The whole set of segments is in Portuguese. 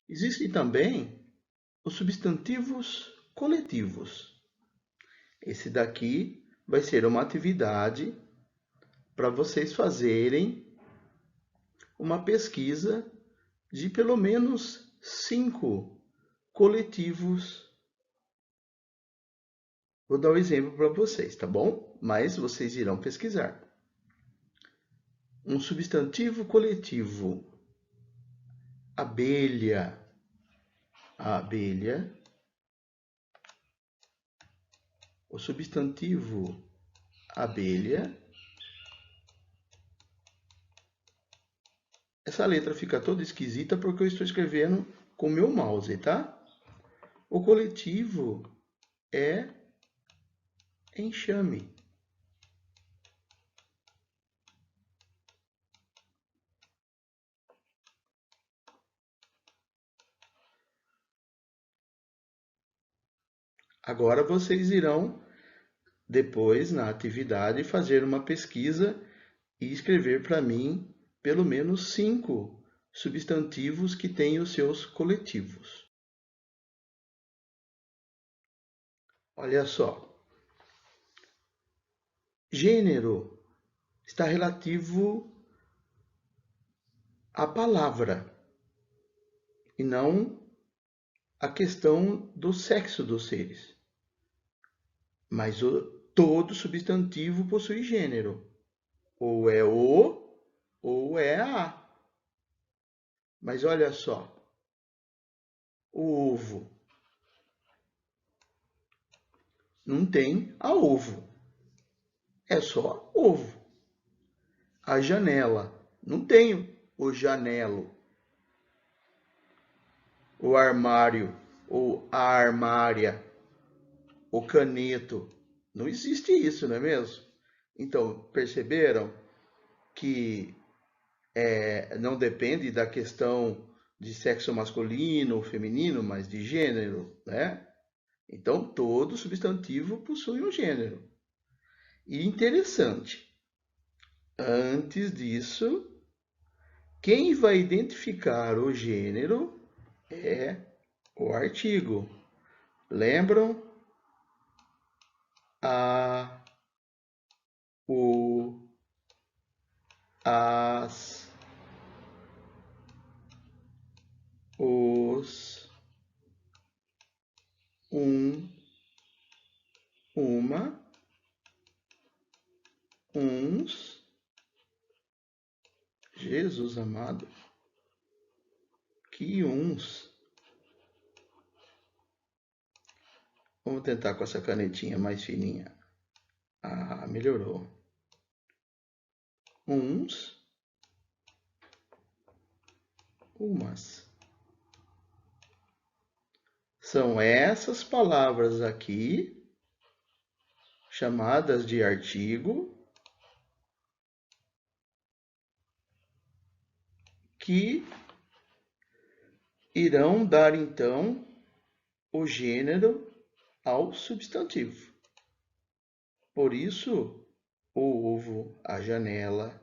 Existem também os substantivos coletivos. Esse daqui vai ser uma atividade para vocês fazerem uma pesquisa de pelo menos 5 coletivos. Vou dar um exemplo para vocês, tá bom? Mas vocês irão pesquisar. Um substantivo coletivo: abelha, abelha. O substantivo abelha. Essa letra fica toda esquisita porque eu estou escrevendo com o meu mouse, tá? O coletivo é enxame. Agora vocês irão, depois, na atividade, fazer uma pesquisa e escrever para mim pelo menos 5 substantivos que têm os seus coletivos. Olha só. Gênero está relativo à palavra e não à questão do sexo dos seres. Mas todo substantivo possui gênero. Ou é o ou é a. Mas olha só, o ovo não tem a ovo, é só ovo. A janela não tem o janelo. O armário ou a armária, o caneto, não existe isso, não é mesmo? Então, perceberam que não depende da questão de sexo masculino ou feminino, mas de gênero, né? Então, todo substantivo possui um gênero. E interessante, antes disso, quem vai identificar o gênero é o artigo. Lembram? A, o, as, os, um, uma, uns. Jesus amado, que uns. Vamos tentar com essa canetinha mais fininha. Ah, melhorou. Uns, umas. São essas palavras aqui, chamadas de artigo, que irão dar então o gênero ao substantivo. Por isso, o ovo, a janela,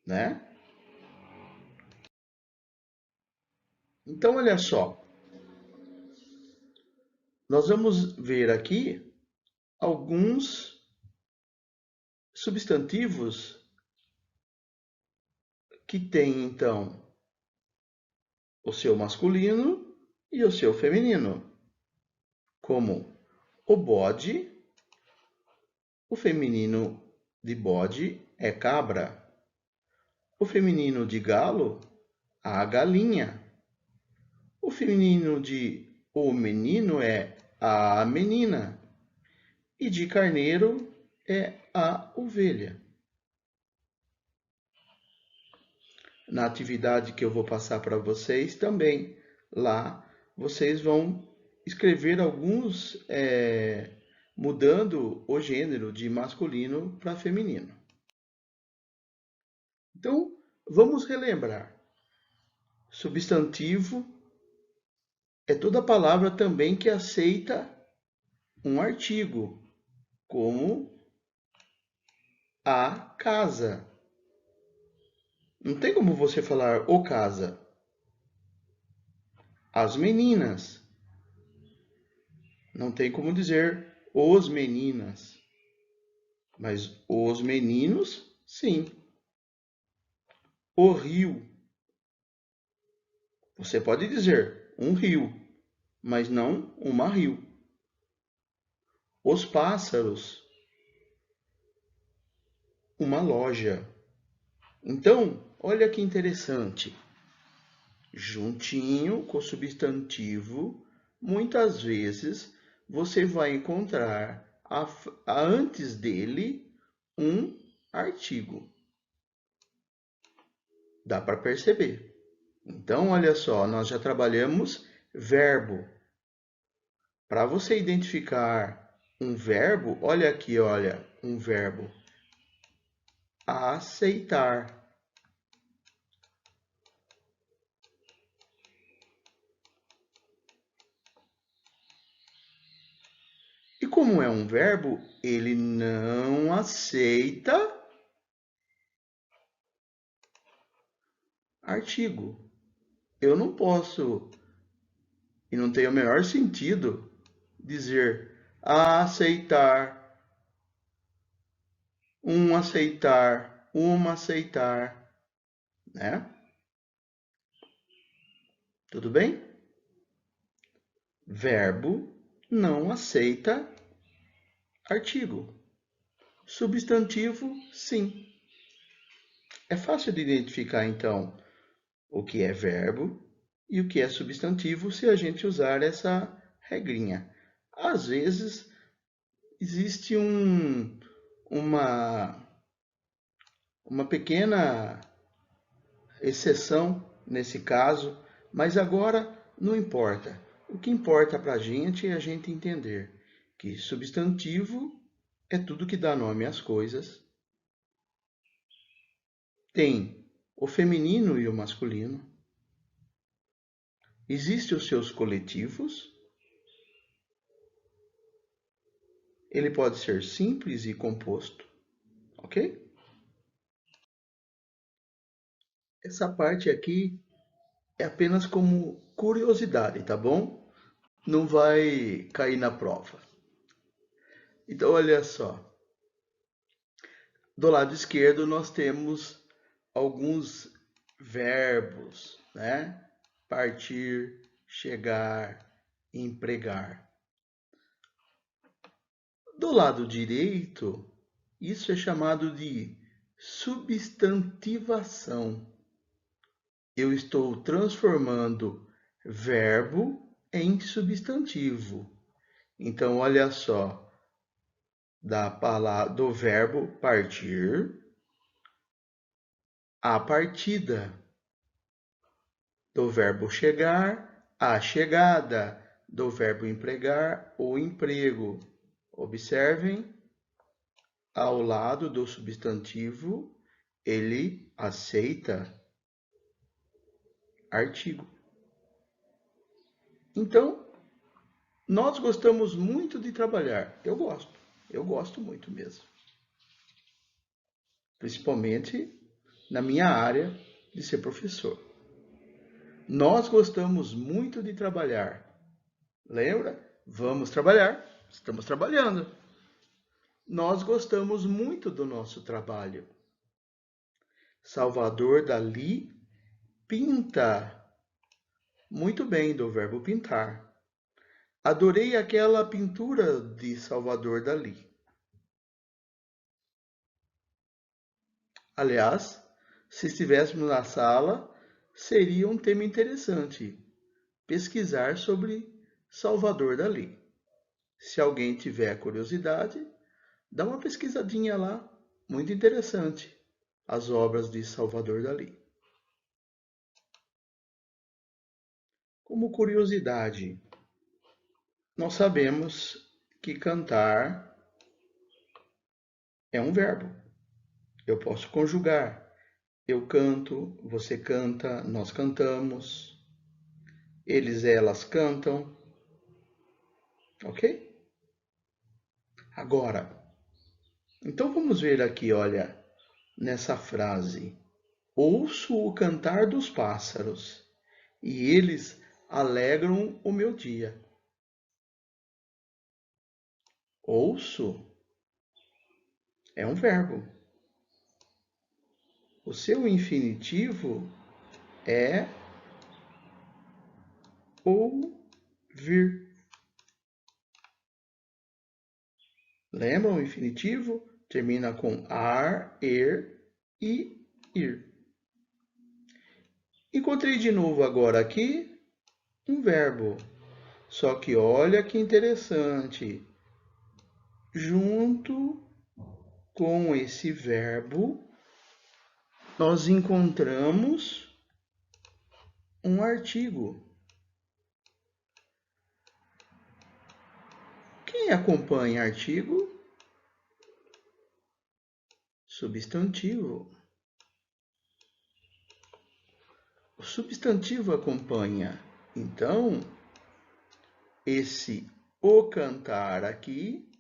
né? Então, olha só, nós vamos ver aqui alguns substantivos que têm então o seu masculino e o seu feminino, como o bode, o feminino de bode é cabra, o feminino de galo, a galinha, o feminino de o menino é a menina e de carneiro é a ovelha. Na atividade que eu vou passar para vocês também, lá vocês vão escrever alguns mudando o gênero de masculino para feminino. Então, vamos relembrar. Substantivo é toda palavra também que aceita um artigo, como a casa. Não tem como você falar o casa. as meninas. Não tem como dizer os meninas. Mas os meninos, sim. O rio. Você pode dizer um rio, mas não uma rio. Os pássaros. Uma loja. Então, olha que interessante. Juntinho com o substantivo, muitas vezes você vai encontrar antes dele um artigo. Dá para perceber. Então, olha só, nós já trabalhamos verbo. Para você identificar um verbo, olha aqui, olha, um verbo. Aceitar. E como é um verbo, ele não aceita artigo. Eu não posso, e não tem o menor sentido, dizer aceitar, aceitar, uma aceitar, né? Tudo bem? Verbo não aceita artigo. Substantivo, sim. É fácil de identificar, então, o que é verbo e o que é substantivo se a gente usar essa regrinha. Às vezes, existe uma pequena exceção nesse caso, mas agora não importa. O que importa para a gente é a gente entender que substantivo é tudo que dá nome às coisas. Tem o feminino e o masculino. Existem os seus coletivos. Ele pode ser simples e composto, ok? Essa parte aqui é apenas como curiosidade, tá bom? Não vai cair na prova. Então, olha só. Do lado esquerdo, nós temos alguns verbos, né? Partir, chegar, empregar. Do lado direito, isso é chamado de substantivação. Eu estou transformando verbo em substantivo. Então, olha só, do verbo partir, a partida. Do verbo chegar, a chegada. Do verbo empregar, o emprego. Observem, ao lado do substantivo, ele aceita artigo. Então, nós gostamos muito de trabalhar. Eu gosto muito mesmo. Principalmente na minha área de ser professor. Nós gostamos muito de trabalhar. Lembra? Vamos trabalhar. Estamos trabalhando. Nós gostamos muito do nosso trabalho. Salvador Dalí pinta. Muito bem, do verbo pintar. Adorei aquela pintura de Salvador Dalí. Aliás, se estivéssemos na sala, seria um tema interessante pesquisar sobre Salvador Dalí. Se alguém tiver curiosidade, dá uma pesquisadinha lá, muito interessante, as obras de Salvador Dalí. Como curiosidade, nós sabemos que cantar é um verbo. Eu posso conjugar. Eu canto, você canta, nós cantamos, eles, elas cantam, ok? Agora, então vamos ver aqui, olha, nessa frase. Ouço o cantar dos pássaros e eles alegram o meu dia. Ouço é um verbo. O seu infinitivo é ouvir. Lembra o infinitivo? Termina com ar, er e ir. Encontrei de novo agora aqui um verbo. Só que olha que interessante. Junto com esse verbo, nós encontramos um artigo. Quem acompanha artigo? Substantivo. O substantivo acompanha. Então, esse o cantar aqui,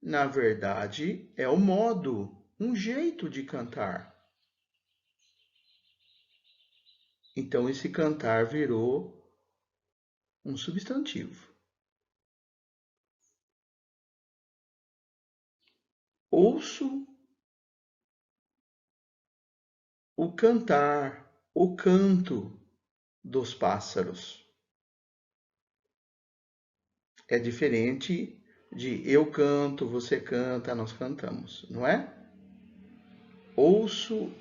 na verdade, é o modo, um jeito de cantar. Então, esse cantar virou um substantivo. Ouço o cantar, o canto dos pássaros. É diferente de eu canto, você canta, nós cantamos, não é? Ouço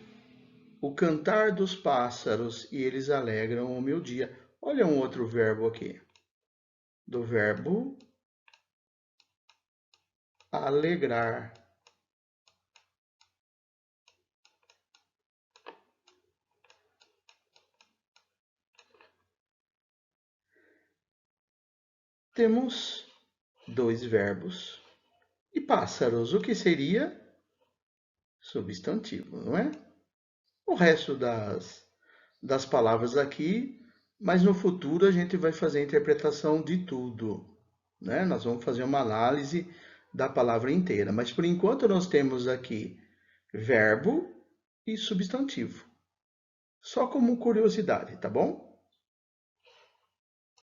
o cantar dos pássaros e eles alegram o meu dia. Olha um outro verbo aqui. Do verbo alegrar. Temos dois verbos. E pássaros, o que seria? Substantivo, não é? O resto das palavras aqui, mas no futuro a gente vai fazer a interpretação de tudo, né? Nós vamos fazer uma análise da palavra inteira, mas por enquanto nós temos aqui verbo e substantivo. Só como curiosidade, tá bom?